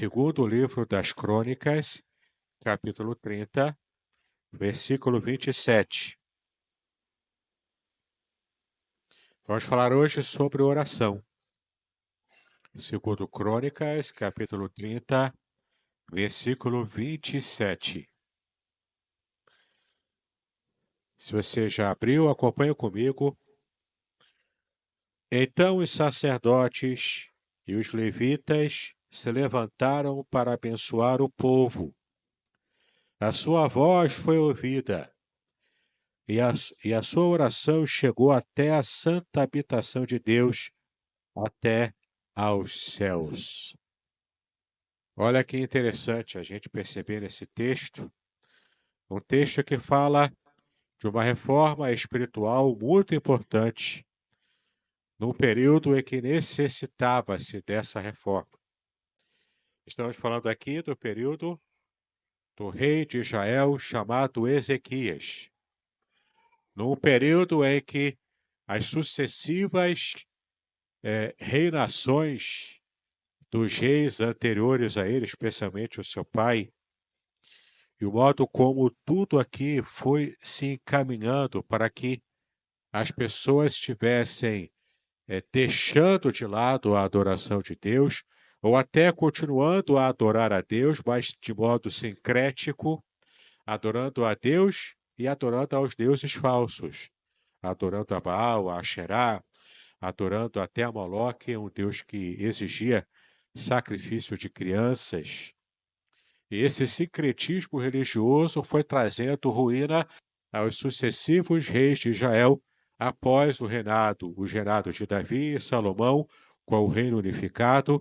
Segundo livro das Crônicas, capítulo 30, versículo 27. Vamos falar hoje sobre oração. Segundo Crônicas, capítulo 30, versículo 27. Se você já abriu, acompanha comigo. Então os sacerdotes e os levitas se levantaram para abençoar o povo. A sua voz foi ouvida e a sua oração chegou até a santa habitação de Deus, até aos céus. Olha que interessante a gente perceber nesse texto, um texto que fala de uma reforma espiritual muito importante, num período em que necessitava-se dessa reforma. Estamos falando aqui do período do rei de Israel chamado Ezequias, num período em que as sucessivas reinações dos reis anteriores a ele, especialmente o seu pai, e o modo como tudo aqui foi se encaminhando para que as pessoas estivessem deixando de lado a adoração de Deus, ou até continuando a adorar a Deus, mas de modo sincrético, adorando a Deus e adorando aos deuses falsos, adorando a Baal, a Asherá, adorando até a Moloque, um deus que exigia sacrifício de crianças. E esse sincretismo religioso foi trazendo ruína aos sucessivos reis de Israel após os reinados de Davi e Salomão, com o reino unificado.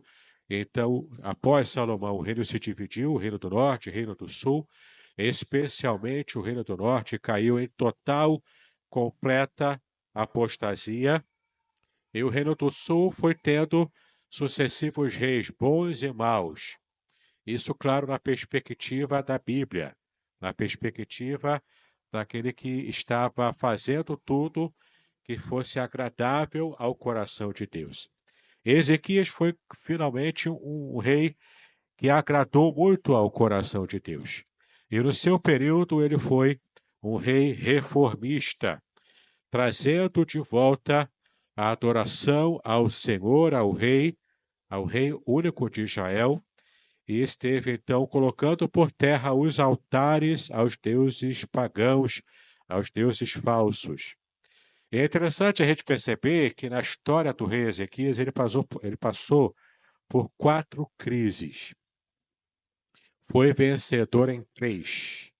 Então, após Salomão, o reino se dividiu, o reino do norte, o reino do sul, especialmente o reino do norte caiu em total, completa apostasia, e o reino do sul foi tendo sucessivos reis bons e maus. Isso, claro, na perspectiva da Bíblia, na perspectiva daquele que estava fazendo tudo que fosse agradável ao coração de Deus. Ezequias foi finalmente um rei que agradou muito ao coração de Deus. E no seu período ele foi um rei reformista, trazendo de volta a adoração ao Senhor, ao rei único de Israel, e esteve então colocando por terra os altares aos deuses pagãos, aos deuses falsos. E é interessante a gente perceber que na história do rei Ezequias ele passou por 4 crises. Foi vencedor em 3.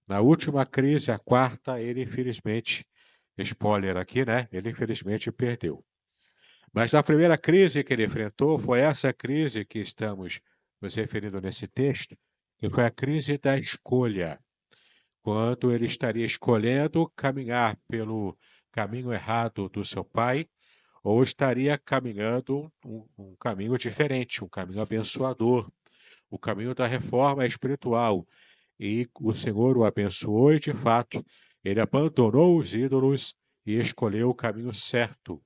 Na última crise, a quarta, ele infelizmente, spoiler aqui, né? Ele infelizmente perdeu. Mas na primeira crise que ele enfrentou, foi essa crise que estamos nos referindo nesse texto, que foi a crise da escolha, quando ele estaria escolhendo caminhar pelo caminho errado do seu pai, ou estaria caminhando um caminho diferente, um caminho abençoador, o caminho da reforma espiritual. E o Senhor o abençoou e, de fato, ele abandonou os ídolos e escolheu o caminho certo,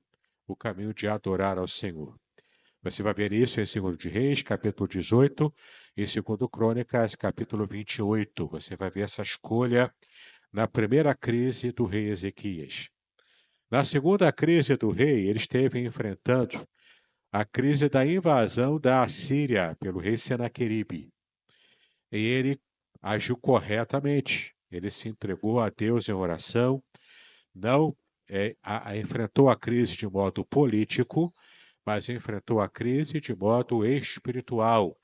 o caminho de adorar ao Senhor. Você vai ver isso em 2 de Reis, capítulo 18, e 2 Crônicas, capítulo 28. Você vai ver essa escolha na primeira crise do rei Ezequias. Na segunda crise do rei, ele esteve enfrentando a crise da invasão da Assíria pelo rei Senaqueribe. E ele agiu corretamente. Ele se entregou a Deus em oração, não enfrentou a crise de modo político, mas enfrentou a crise de modo espiritual,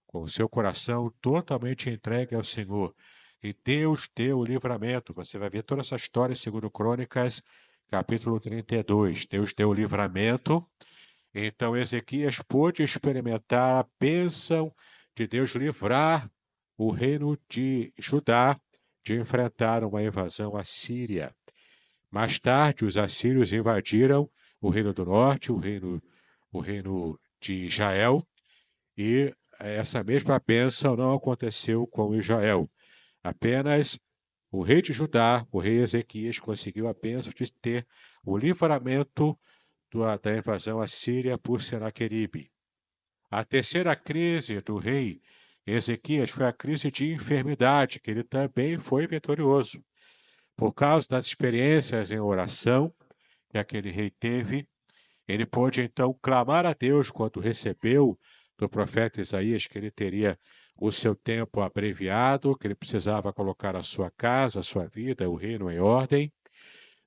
com o seu coração totalmente entregue ao Senhor. E Deus deu o livramento. Você vai ver toda essa história em 2 Crônicas, capítulo 32. Deus deu o livramento. Então Ezequias pôde experimentar a bênção de Deus livrar o reino de Judá de enfrentar uma invasão assíria. Mais tarde, os assírios invadiram o reino do norte, o reino de Israel, e essa mesma bênção não aconteceu com Israel. Apenas o rei de Judá, o rei Ezequias, conseguiu a bênção de ter o livramento da invasão assíria por Senaqueribe. A terceira crise do rei Ezequias foi a crise de enfermidade, que ele também foi vitorioso. Por causa das experiências em oração que aquele rei teve, ele pôde então clamar a Deus quando recebeu do profeta Isaías que ele teria o seu tempo abreviado, que ele precisava colocar a sua casa, a sua vida, o reino em ordem.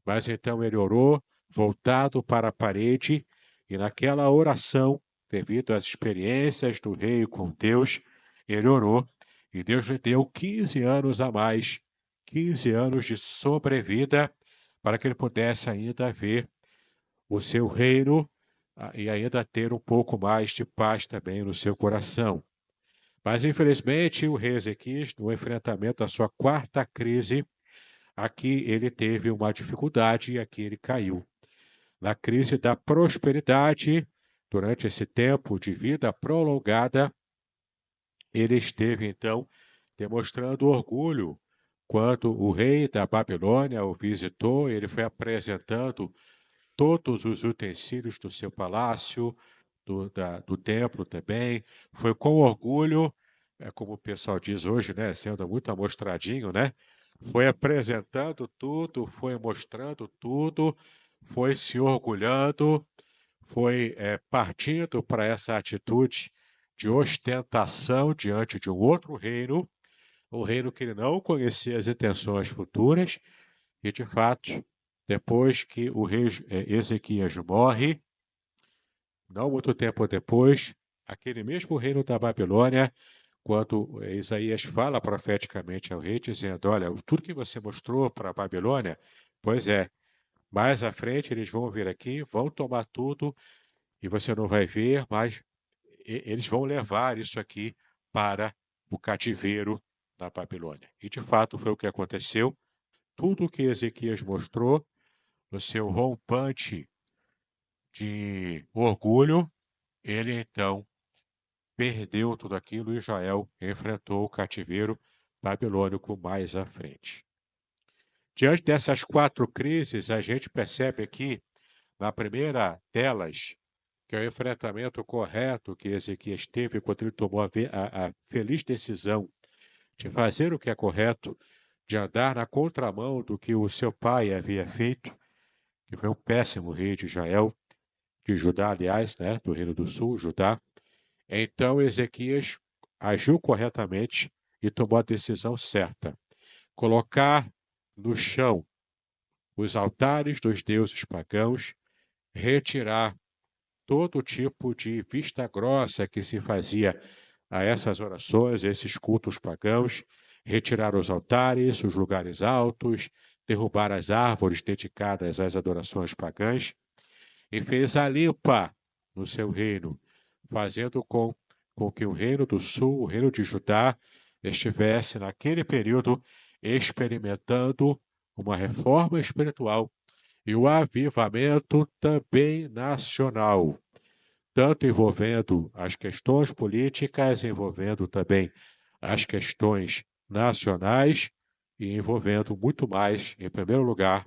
Mas então ele orou, voltado para a parede, e naquela oração, devido às experiências do rei com Deus, ele orou, e Deus lhe deu 15 anos a mais, 15 anos de sobrevida, para que ele pudesse ainda ver o seu reino e ainda ter um pouco mais de paz também no seu coração. Mas, infelizmente, o rei Ezequias, no enfrentamento da sua quarta crise, aqui ele teve uma dificuldade e aqui ele caiu. Na crise da prosperidade, durante esse tempo de vida prolongada, ele esteve, então, demonstrando orgulho. Quando o rei da Babilônia o visitou, ele foi apresentando todos os utensílios do seu palácio, do templo também. Foi com orgulho, como o pessoal diz hoje, né, sendo muito amostradinho, né? Foi apresentando tudo, foi mostrando tudo, foi se orgulhando, foi partindo para essa atitude de ostentação diante de um outro reino, um reino que ele não conhecia as intenções futuras, e de fato, depois que o rei Ezequias morre, não muito tempo depois, aquele mesmo reino da Babilônia, quando Isaías fala profeticamente ao rei, dizendo: Olha, tudo que você mostrou para a Babilônia, pois é, mais à frente eles vão vir aqui, vão tomar tudo e você não vai ver, mas eles vão levar isso aqui para o cativeiro da Babilônia. E de fato foi o que aconteceu. Tudo o que Ezequias mostrou no seu rompante de orgulho, ele então perdeu tudo aquilo e Israel enfrentou o cativeiro babilônico mais à frente. Diante dessas quatro crises, a gente percebe aqui, na primeira delas, que é o enfrentamento correto que Ezequias teve quando ele tomou a feliz decisão de fazer o que é correto, de andar na contramão do que o seu pai havia feito, que foi um péssimo rei de Israel, de Judá, aliás, né, do Reino do Sul, Judá. Então Ezequias agiu corretamente e tomou a decisão certa. Colocar no chão os altares dos deuses pagãos, retirar todo tipo de vista grossa que se fazia a essas orações, a esses cultos pagãos, retirar os altares, os lugares altos, derrubar as árvores dedicadas às adorações pagãs, e fez a limpa no seu reino, fazendo com que o reino do sul, o reino de Judá, estivesse naquele período experimentando uma reforma espiritual e o avivamento também nacional, tanto envolvendo as questões políticas, envolvendo também as questões nacionais e envolvendo muito mais, em primeiro lugar,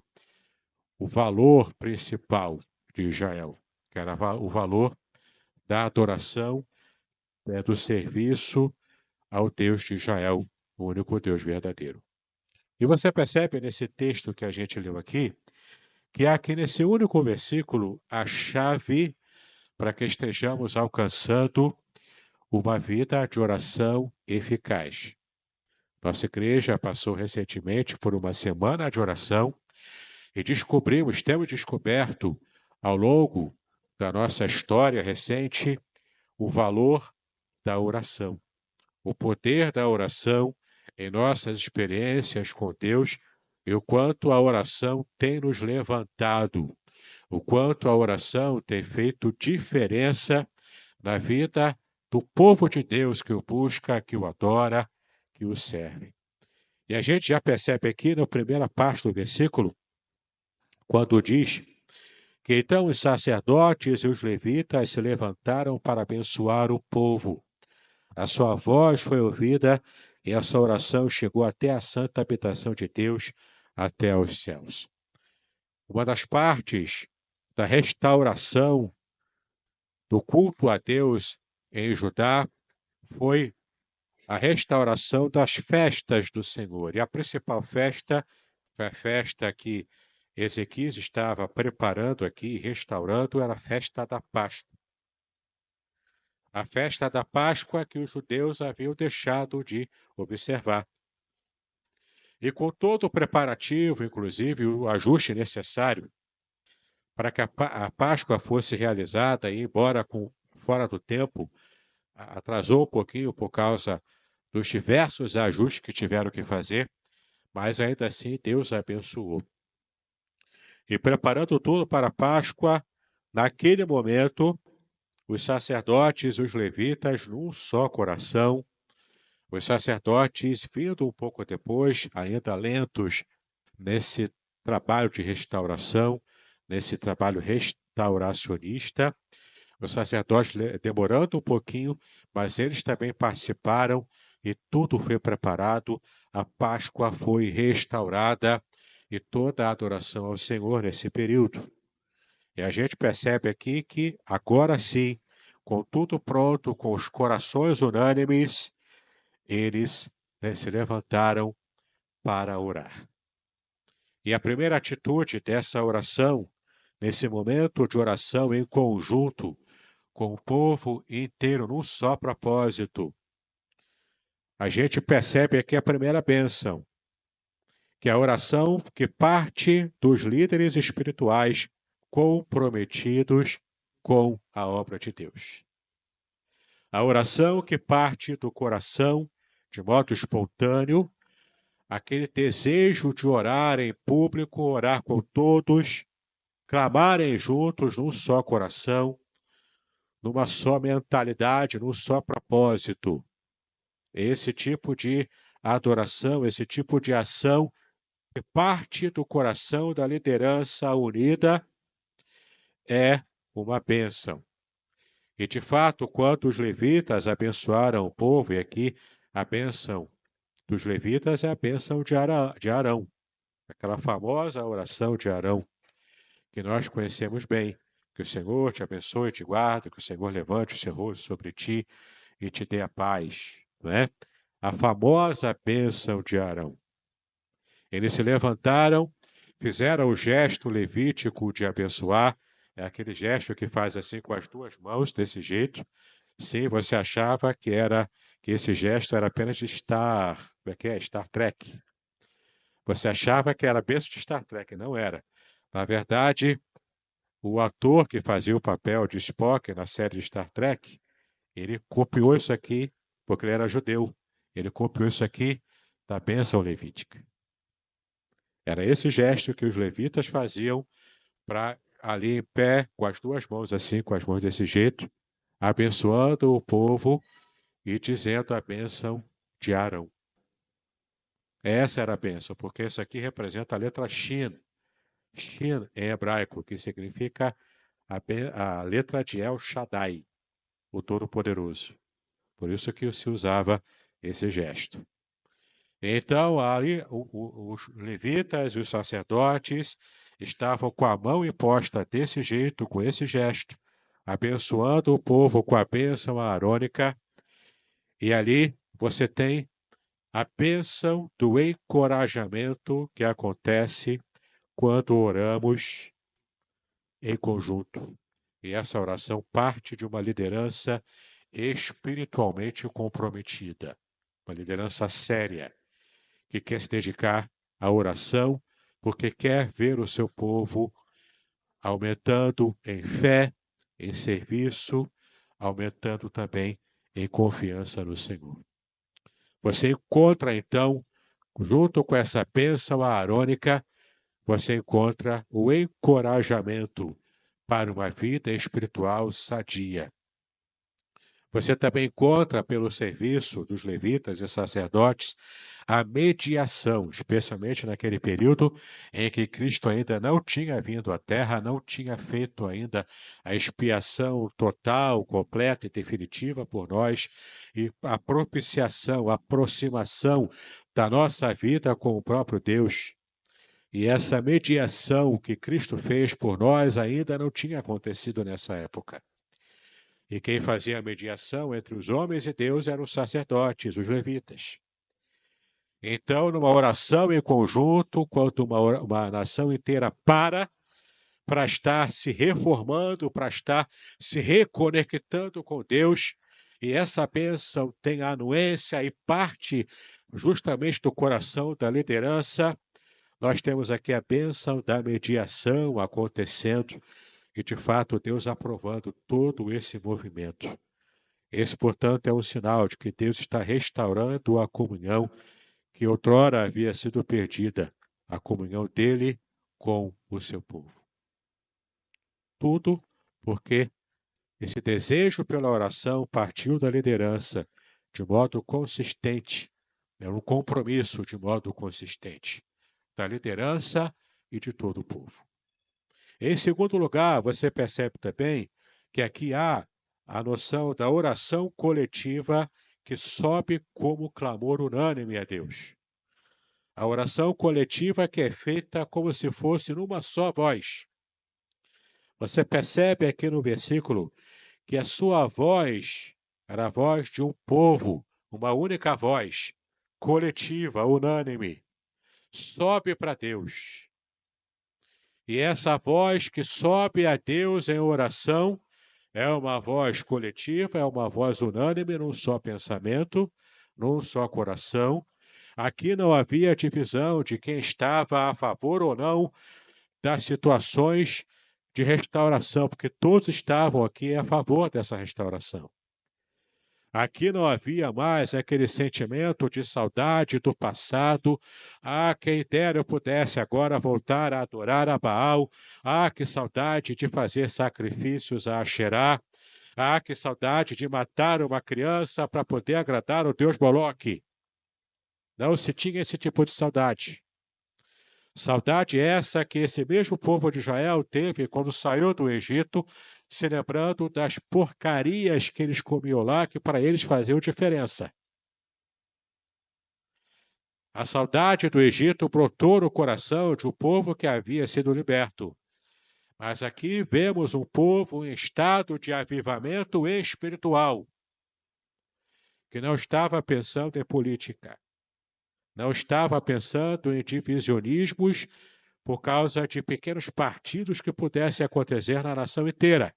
o valor principal de Israel, que era o valor da adoração, do serviço ao Deus de Israel, o único Deus verdadeiro. E você percebe nesse texto que a gente leu aqui, que há aqui nesse único versículo a chave para que estejamos alcançando uma vida de oração eficaz. Nossa igreja passou recentemente por uma semana de oração e temos descoberto ao longo da nossa história recente o valor da oração, o poder da oração em nossas experiências com Deus e o quanto a oração tem nos levantado, o quanto a oração tem feito diferença na vida do povo de Deus que o busca, que o adora, que o serve. E a gente já percebe aqui na primeira parte do versículo, quando diz que então os sacerdotes e os levitas se levantaram para abençoar o povo. A sua voz foi ouvida e a sua oração chegou até a santa habitação de Deus, até aos céus. Uma das partes da restauração do culto a Deus em Judá foi a restauração das festas do Senhor. E a principal festa foi a festa que Ezequias estava preparando aqui, restaurando, era a festa da Páscoa. A festa da Páscoa que os judeus haviam deixado de observar. E com todo o preparativo, inclusive o ajuste necessário para que a Páscoa fosse realizada, e embora fora do tempo, atrasou um pouquinho por causa dos diversos ajustes que tiveram que fazer, mas ainda assim Deus abençoou. E preparando tudo para a Páscoa, naquele momento, os sacerdotes e os levitas, num só coração, os sacerdotes vindo um pouco depois, ainda lentos nesse trabalho de restauração, nesse trabalho restauracionista, os sacerdotes demorando um pouquinho, mas eles também participaram e tudo foi preparado, a Páscoa foi restaurada e toda a adoração ao Senhor nesse período. E a gente percebe aqui que agora sim, com tudo pronto, com os corações unânimes, eles se levantaram para orar. E a primeira atitude dessa oração, nesse momento de oração em conjunto, com o povo inteiro num só propósito, a gente percebe aqui a primeira bênção, que é a oração que parte dos líderes espirituais comprometidos com a obra de Deus. A oração que parte do coração, de modo espontâneo, aquele desejo de orar em público, orar com todos, clamarem juntos num só coração, numa só mentalidade, num só propósito. Esse tipo de adoração, esse tipo de ação que parte do coração da liderança unida é uma bênção. E, de fato, quando os levitas abençoaram o povo, e aqui a bênção dos levitas é a bênção de Arão, aquela famosa oração de Arão, que nós conhecemos bem. Que o Senhor te abençoe e te guarde, que o Senhor levante o seu rosto sobre ti e te dê a paz. Não é? A famosa bênção de Arão. Eles se levantaram, fizeram o gesto levítico de abençoar, é aquele gesto que faz assim com as duas mãos, desse jeito. Sim, você achava que esse gesto era apenas de Star Trek. Você achava que era bênção de Star Trek, não era. Na verdade, o ator que fazia o papel de Spock na série de Star Trek, ele copiou isso aqui, porque ele era judeu. Ele copiou isso aqui da bênção levítica. Era esse gesto que os levitas faziam para ali em pé, com as duas mãos assim, com as mãos desse jeito, abençoando o povo e dizendo a bênção de Arão. Essa era a bênção, porque isso aqui representa a letra Shin. Shin em hebraico, que significa a letra de El Shaddai, o Todo-Poderoso. Por isso que se usava esse gesto. Então, ali, os levitas e os sacerdotes estavam com a mão imposta desse jeito, com esse gesto, abençoando o povo com a bênção arônica. E ali você tem a bênção do encorajamento que acontece quando oramos em conjunto. E essa oração parte de uma liderança espiritualmente comprometida, uma liderança séria, que quer se dedicar à oração, porque quer ver o seu povo aumentando em fé, em serviço, aumentando também em confiança no Senhor. Você encontra, então, junto com essa bênção arônica, você encontra o encorajamento para uma vida espiritual sadia. Você também encontra, pelo serviço dos levitas e sacerdotes, a mediação, especialmente naquele período em que Cristo ainda não tinha vindo à Terra, não tinha feito ainda a expiação total, completa e definitiva por nós, e a propiciação, a aproximação da nossa vida com o próprio Deus. E essa mediação que Cristo fez por nós ainda não tinha acontecido nessa época. E quem fazia a mediação entre os homens e Deus eram os sacerdotes, os levitas. Então, numa oração em conjunto, quando uma nação inteira para estar se reformando, para estar se reconectando com Deus, e essa bênção tem anuência e parte justamente do coração da liderança, nós temos aqui a bênção da mediação acontecendo e, de fato, Deus aprovando todo esse movimento. Esse, portanto, é um sinal de que Deus está restaurando a comunhão que outrora havia sido perdida, a comunhão dele com o seu povo. Tudo porque esse desejo pela oração partiu da liderança de modo consistente, é um compromisso de modo consistente da liderança e de todo o povo. Em segundo lugar, você percebe também que aqui há a noção da oração coletiva que sobe como clamor unânime a Deus. A oração coletiva que é feita como se fosse numa só voz. Você percebe aqui no versículo que a sua voz era a voz de um povo, uma única voz, coletiva, unânime, sobe para Deus. E essa voz que sobe a Deus em oração é uma voz coletiva, é uma voz unânime, num só pensamento, num só coração. Aqui não havia divisão de quem estava a favor ou não das situações de restauração, porque todos estavam aqui a favor dessa restauração. Aqui não havia mais aquele sentimento de saudade do passado. Ah, quem dera eu pudesse agora voltar a adorar a Baal. Ah, que saudade de fazer sacrifícios a Asherá. Ah, que saudade de matar uma criança para poder agradar o Deus Moloque. Não se tinha esse tipo de saudade. Saudade essa que esse mesmo povo de Israel teve quando saiu do Egito, se lembrando das porcarias que eles comiam lá, que para eles faziam diferença. A saudade do Egito brotou no coração de um povo que havia sido liberto. Mas aqui vemos um povo em estado de avivamento espiritual, que não estava pensando em política, não estava pensando em divisionismos por causa de pequenos partidos que pudessem acontecer na nação inteira.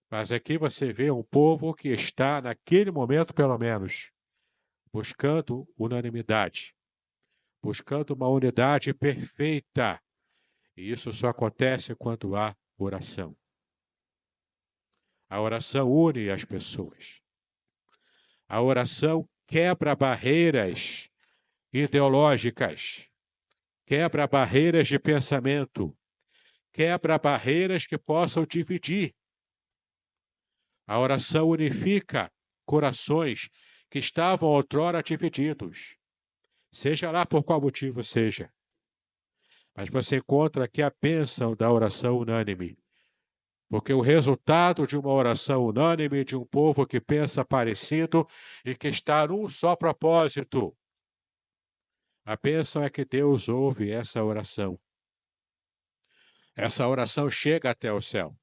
Mas aqui você vê um povo que está, naquele momento pelo menos, buscando unanimidade, buscando uma unidade perfeita. E isso só acontece quando há oração. A oração une as pessoas. A oração quebra barreiras ideológicas, quebra barreiras de pensamento, quebra barreiras que possam dividir. A oração unifica corações que estavam outrora divididos, seja lá por qual motivo seja. Mas você encontra aqui a bênção da oração unânime, porque o resultado de uma oração unânime de um povo que pensa parecido e que está num só propósito. A bênção é que Deus ouve essa oração. Essa oração chega até o céu.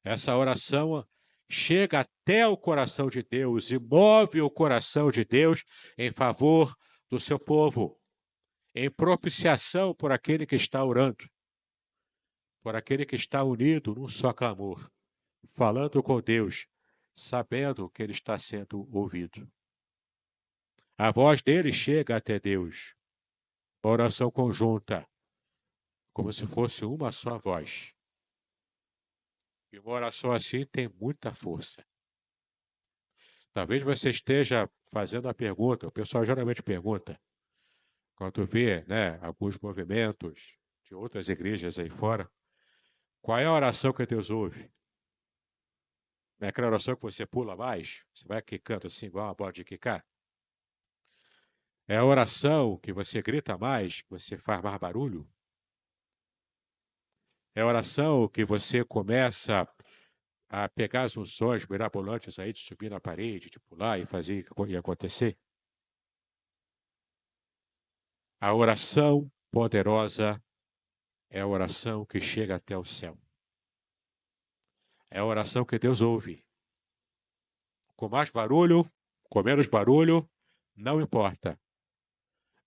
Essa oração chega até o coração de Deus e move o coração de Deus em favor do seu povo, em propiciação por aquele que está orando, por aquele que está unido num só clamor, falando com Deus, sabendo que ele está sendo ouvido. A voz dele chega até Deus, uma oração conjunta, como se fosse uma só voz. E uma oração assim tem muita força. Talvez você esteja fazendo a pergunta, o pessoal geralmente pergunta, quando vê, né, alguns movimentos de outras igrejas aí fora, qual é a oração que Deus ouve? É aquela oração que você pula mais? Você vai quicando assim, igual uma bola de quicar? É a oração que você grita mais, que você faz mais barulho? É a oração que você começa a pegar as unções mirabolantes aí de subir na parede, de pular e fazer e acontecer? A oração poderosa é a oração que chega até o céu. É a oração que Deus ouve. Com mais barulho, com menos barulho, não importa.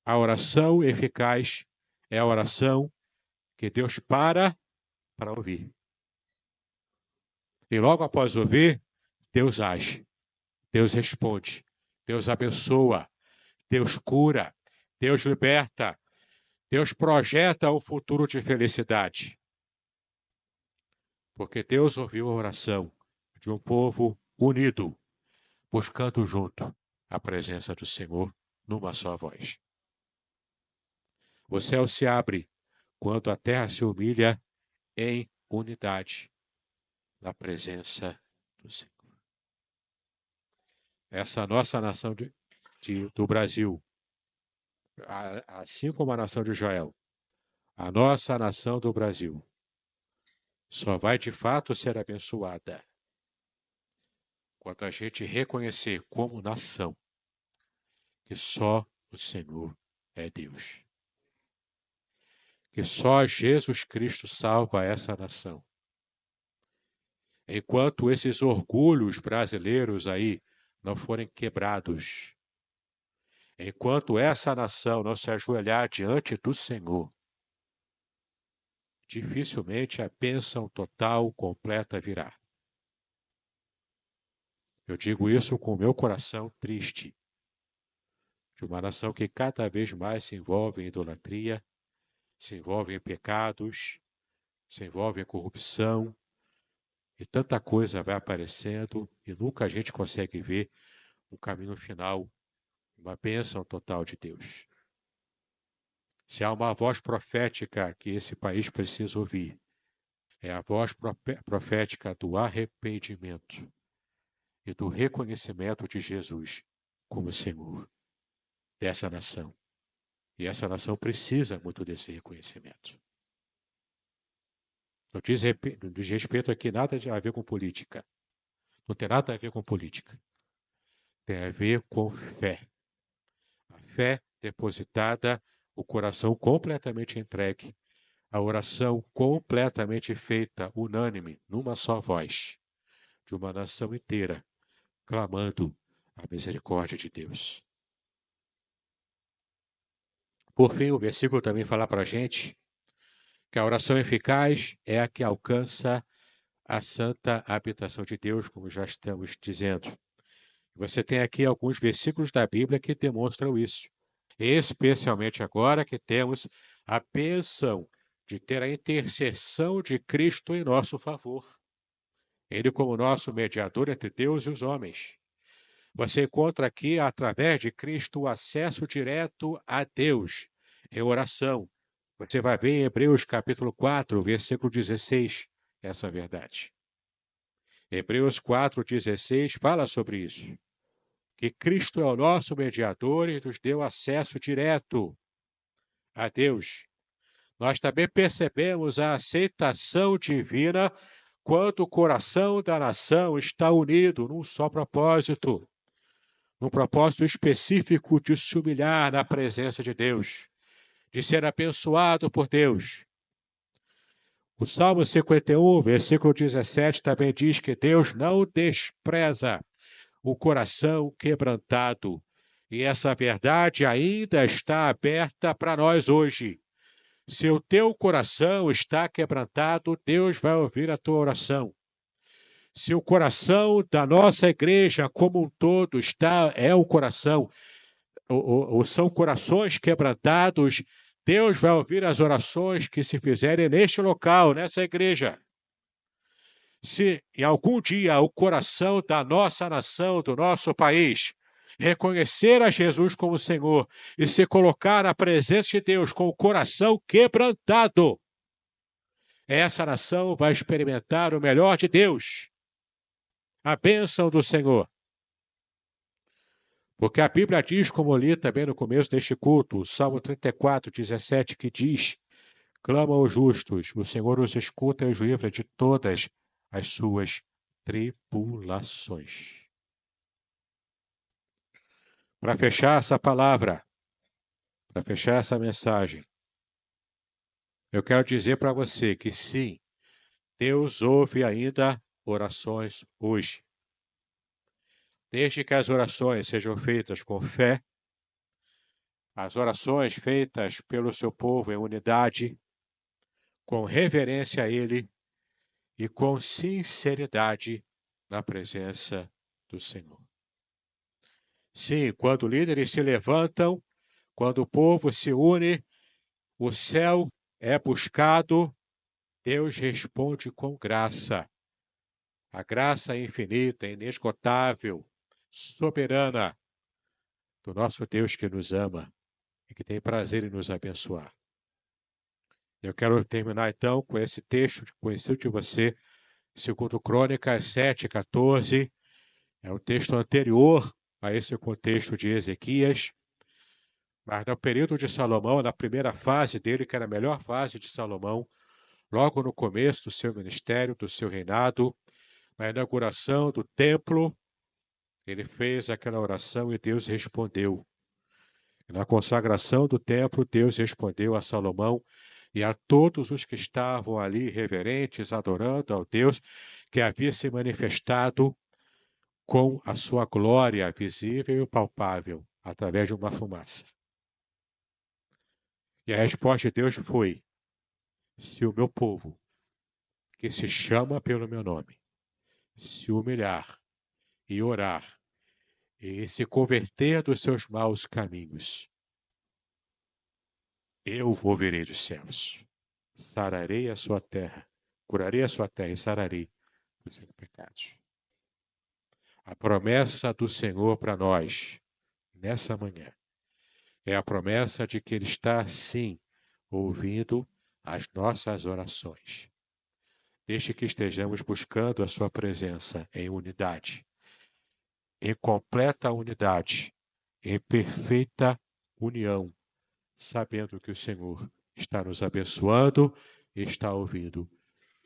A oração eficaz é a oração que Deus para ouvir. E logo após ouvir, Deus age, Deus responde, Deus abençoa, Deus cura, Deus liberta, Deus projeta o futuro de felicidade. Porque Deus ouviu a oração de um povo unido, buscando junto a presença do Senhor numa só voz. O céu se abre quando a terra se humilha em unidade na presença do Senhor. Essa nossa nação do Brasil, assim como a nação de Israel, a nossa nação do Brasil só vai de fato ser abençoada quando a gente reconhecer como nação que só o Senhor é Deus. Que só Jesus Cristo salva essa nação. Enquanto esses orgulhos brasileiros aí não forem quebrados, enquanto essa nação não se ajoelhar diante do Senhor, dificilmente a bênção total, completa virá. Eu digo isso com o meu coração triste, de uma nação que cada vez mais se envolve em idolatria, se envolve em pecados, se envolve em corrupção, e tanta coisa vai aparecendo e nunca a gente consegue ver um caminho final, uma bênção total de Deus. Se há uma voz profética que esse país precisa ouvir, é a voz profética do arrependimento e do reconhecimento de Jesus como Senhor dessa nação. E essa nação precisa muito desse reconhecimento. Não diz respeito aqui nada a ver com política. Não tem nada a ver com política. Tem a ver com fé. A fé depositada, o coração completamente entregue, a oração completamente feita, unânime, numa só voz, de uma nação inteira, clamando a misericórdia de Deus. Por fim, o versículo também fala para a gente que a oração eficaz é a que alcança a santa habitação de Deus, como já estamos dizendo. Você tem aqui alguns versículos da Bíblia que demonstram isso. Especialmente agora que temos a bênção de ter a intercessão de Cristo em nosso favor. Ele como nosso mediador entre Deus e os homens. Você encontra aqui, através de Cristo, o acesso direto a Deus em oração. Você vai ver em Hebreus capítulo 4, versículo 16, essa verdade. Hebreus 4,16 fala sobre isso. Que Cristo é o nosso mediador e nos deu acesso direto a Deus. Nós também percebemos a aceitação divina quando o coração da nação está unido num só propósito, num propósito específico de se humilhar na presença de Deus, de ser abençoado por Deus. O Salmo 51, versículo 17, também diz que Deus não despreza o coração quebrantado. E essa verdade ainda está aberta para nós hoje. Se o teu coração está quebrantado, Deus vai ouvir a tua oração. Se o coração da nossa igreja como um todo é o coração, ou são corações quebrantados, Deus vai ouvir as orações que se fizerem neste local, nessa igreja. Se em algum dia o coração da nossa nação, do nosso país, reconhecer a Jesus como Senhor e se colocar na presença de Deus com o coração quebrantado, essa nação vai experimentar o melhor de Deus, a bênção do Senhor. Porque a Bíblia diz, como li também no começo deste culto, o Salmo 34, 17, que diz: clama os justos, o Senhor os escuta e os livra de todas as suas tribulações. Para fechar essa palavra, para fechar essa mensagem, eu quero dizer para você que sim, Deus ouve ainda orações hoje. Desde que as orações sejam feitas com fé, as orações feitas pelo seu povo em unidade, com reverência a Ele e com sinceridade na presença do Senhor. Sim, quando líderes se levantam, quando o povo se une, o céu é buscado, Deus responde com graça. A graça infinita, inesgotável, soberana do nosso Deus que nos ama e que tem prazer em nos abençoar. Eu quero terminar então com esse texto conhecido de você, 2 Crônicas 7:14. É o texto anterior a esse contexto de Ezequias. Mas no período de Salomão, na primeira fase dele, que era a melhor fase de Salomão, logo no começo do seu ministério, do seu reinado, na inauguração do templo, ele fez aquela oração e Deus respondeu. Na consagração do templo, Deus respondeu a Salomão e a todos os que estavam ali reverentes, adorando ao Deus que havia se manifestado com a sua glória visível e palpável, através de uma fumaça. E a resposta de Deus foi: se o meu povo, que se chama pelo meu nome, se humilhar e orar e se converter dos seus maus caminhos, eu ouvirei dos céus, sararei a sua terra, curarei a sua terra e sararei os seus pecados. A promessa do Senhor para nós, nessa manhã, é a promessa de que Ele está, sim, ouvindo as nossas orações. Desde que estejamos buscando a sua presença em unidade, em completa unidade, em perfeita união, sabendo que o Senhor está nos abençoando e está ouvindo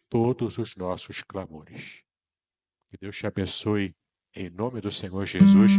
todos os nossos clamores. Que Deus te abençoe em nome do Senhor Jesus.